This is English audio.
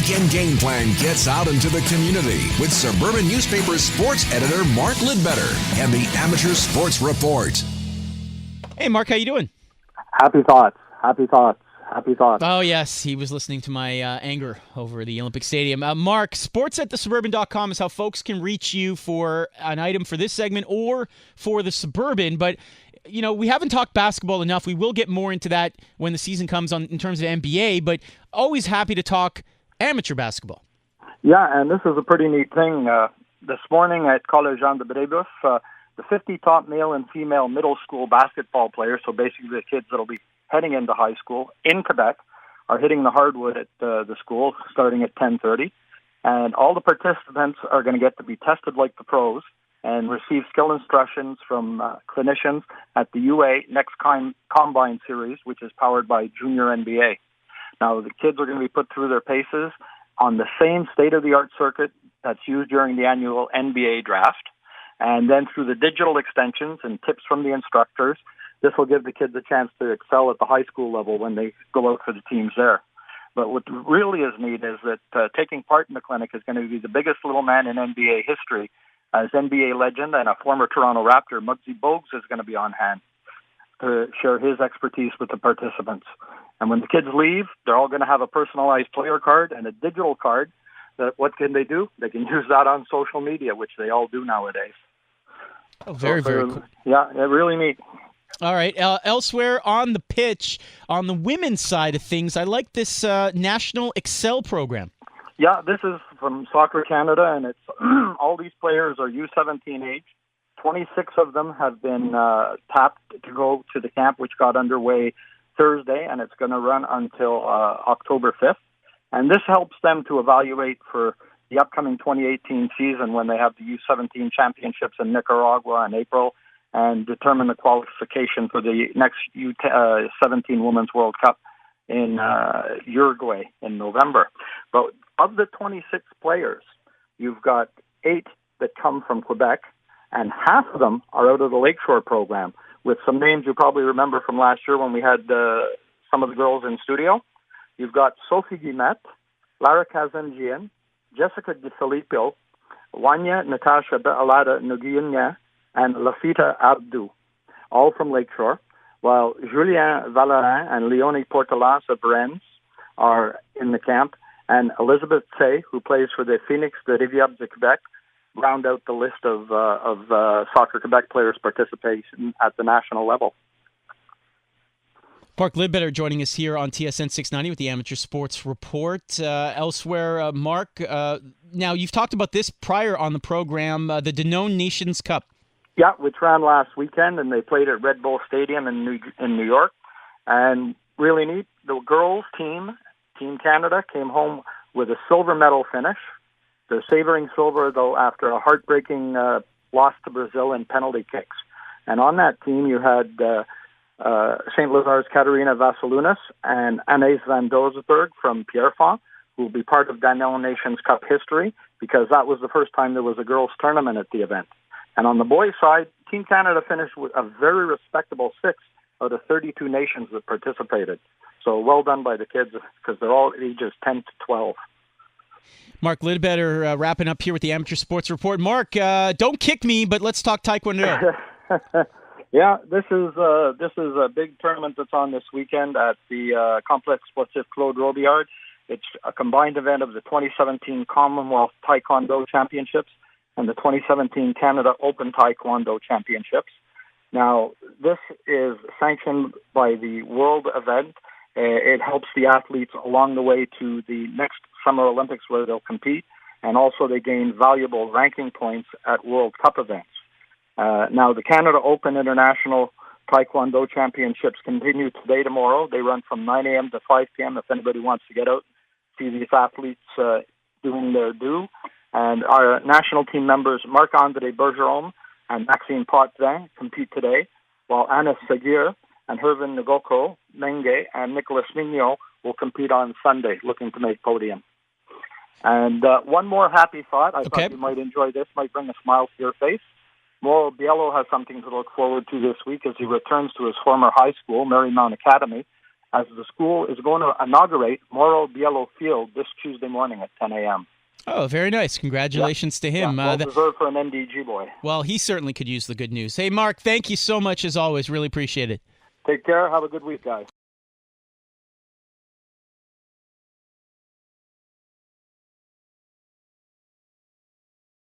weekend game plan gets out into the community with Suburban Newspaper sports editor Mark Lidbetter and the Amateur Sports Report. Hey, Mark, how you doing? Happy thoughts. Happy thoughts. Happy thoughts. Oh, yes. He was listening to my anger over the Olympic Stadium. Mark, sports@thesuburban.com is how folks can reach you for an item for this segment or for the Suburban. But, you know, we haven't talked basketball enough. We will get more into that when the season comes on in terms of NBA, but always happy to talk amateur basketball. Yeah, and this is a pretty neat thing. This morning at College Jean de Brébeuf, the 50 top male and female middle school basketball players, so basically the kids that will be heading into high school in Quebec, are hitting the hardwood at the school starting at 10:30. And all the participants are going to get to be tested like the pros and receive skill instructions from clinicians at the UA Next Combine Series, which is powered by Junior NBA. Now, the kids are going to be put through their paces on the same state-of-the-art circuit that's used during the annual NBA draft. And then through the digital extensions and tips from the instructors, this will give the kids a chance to excel at the high school level when they go out for the teams there. But what really is neat is that taking part in the clinic is going to be the biggest little man in NBA history, as NBA legend and a former Toronto Raptor, Muggsy Bogues, is going to be on hand to share his expertise with the participants. And when the kids leave, they're all going to have a personalized player card and a digital card. That what can they do? They can use that on social media, which they all do nowadays. Oh, very cool. Yeah, really neat. All right. Elsewhere on the pitch, on the women's side of things, I like this National Excel program. Yeah, this is from Soccer Canada, and it's all these players are U17 age. 26 of them have been tapped to go to the camp, which got underway Thursday, and it's going to run until October 5th. And this helps them to evaluate for the upcoming 2018 season when they have the U17 championships in Nicaragua in April and determine the qualification for the next U17 Women's World Cup in Uruguay in November. But of the 26 players, you've got 8 that come from Quebec, and half of them are out of the Lakeshore program, with some names you probably remember from last year when we had some of the girls in studio. You've got Sophie Guillemette, Lara Kazanjian, Jessica Di Filippo, Wanya Natasha Alada Nguyen, and Lafita Abdu, all from Lakeshore, while Julien Valerin and Leonie Portalas of Rennes are in the camp, and Elizabeth Tsay, who plays for the Phoenix de Rivière de Quebec, round out the list of Soccer Quebec players' participation at the national level. Mark Lidbetter joining us here on TSN 690 with the Amateur Sports Report. Elsewhere, Mark, now you've talked about this prior on the program, the Danone Nations Cup. Yeah, which ran last weekend, and they played at Red Bull Stadium in New York. And really neat, the girls' team, Team Canada, came home with a silver medal finish. They're savoring silver, though, after a heartbreaking loss to Brazil in penalty kicks. And on that team, you had St. Lazar's Katarina Vassilunas and Anais van Doesburg from Pierrefonds, who will be part of Danone Nations Cup history, because that was the first time there was a girls' tournament at the event. And on the boys' side, Team Canada finished with a very respectable 6 out of 32 nations that participated. So well done by the kids, because they're all ages 10 to 12. Mark Lidbetter wrapping up here with the Amateur Sports Report. Mark, don't kick me, but let's talk Taekwondo. Yeah, this is a big tournament that's on this weekend at the Complexe Sportif Claude Robillard. It's a combined event of the 2017 Commonwealth Taekwondo Championships and the 2017 Canada Open Taekwondo Championships. Now, this is sanctioned by the World event. It helps the athletes along the way to the next Summer Olympics where they'll compete, and also they gain valuable ranking points at World Cup events. Now, the Canada Open International Taekwondo Championships continue today, tomorrow. They run from 9 a.m. to 5 p.m. if anybody wants to get out, see these athletes doing their due. And our national team members, Marc-André Bergeron and Maxime Potvin, compete today, while Anna Sagir and Hervin Ngoko, Menge, and Nicolas Mignot will compete on Sunday, looking to make podium. And one more happy thought. I thought you might enjoy this, might bring a smile to your face. Mauro Biello has something to look forward to this week as he returns to his former high school, Marymount Academy, as the school is going to inaugurate Moro Bielo Field this Tuesday morning at 10 a.m. Oh, very nice. Congratulations to him. Well deserved for an MDG boy. Well, he certainly could use the good news. Hey, Mark, thank you so much as always. Really appreciate it. Take care. Have a good week, guys.